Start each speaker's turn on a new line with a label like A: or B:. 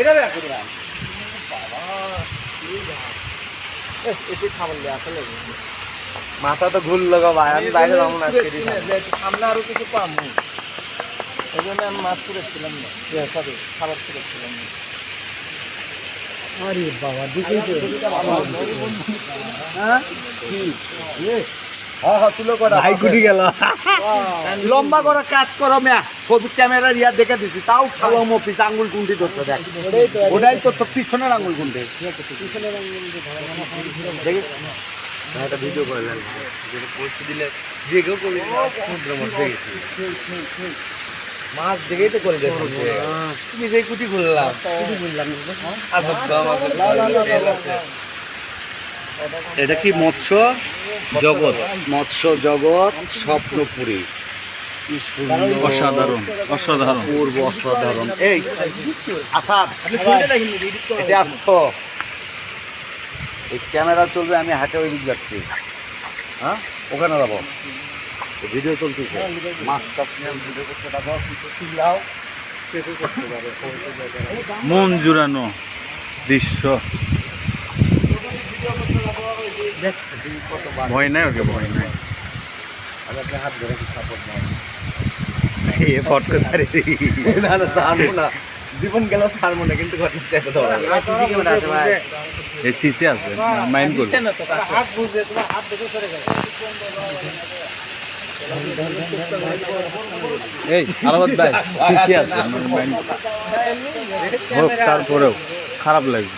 A: এটা বের করে দাও বাবা এসে খাবার নিয়ে আসলে মাথা তো ঘুর লাগা ভাই আমি বাইরে যাবো না সামনে আরো কিছু পাবো এই জন্য আমি মাছ করেছিলাম না সরি খাবার করেছিলাম না আরে বাবা দেখেই তো হ্যাঁ হ্যাঁ তুলো করা ভাই কুটি গেল লম্বা করে কাজ করো মিয়া ছবি ক্যামেরা রিয়া দেখে দিছি তাও খাওয়া মফিস আঙ্গুল কুন্ডি ধরতে দেখ ওটাই তো তোর পিছনের আঙ্গুল কুন্ডি পিছনের আঙ্গুল দেখি একটা ভিডিও করে দেন যেটা পোস্ট দিলে যে কেউ করে সমুদ্র মধ্যে গেছি মাছ দেখেই তো করে দিয়েছে তুমি সেই কুটি করলাম এটা কি মৎস্য জগৎ স্বপ্নপুরী
B: অসাধারণ অসাধারণ
A: পূর্ব অসাধারণ এই আসাদ এটা আসতো এই ক্যামেরা চলবে আমি হাটে ওই দিক যাচ্ছি হ্যাঁ ওখানে যাবো ভিডিও চলতেছে মাছটা ভিডিও করতে যাবো কিছু চিল্লাও
B: মন জুড়ানো দৃশ্য ভয় নাই ওকে ভয় নাই
A: হাত ধরে সাপোর্ট নাই
B: ফটকে ছাড়ি
A: না না ছাড়বো না জীবন গেল ছাড়বো না কিন্তু
B: এই সিসি আছে মাইন্ড করবে এই আলাবাদ ভাই সিসি আছে মাইন্ড হোক তারপরেও খারাপ লাগবে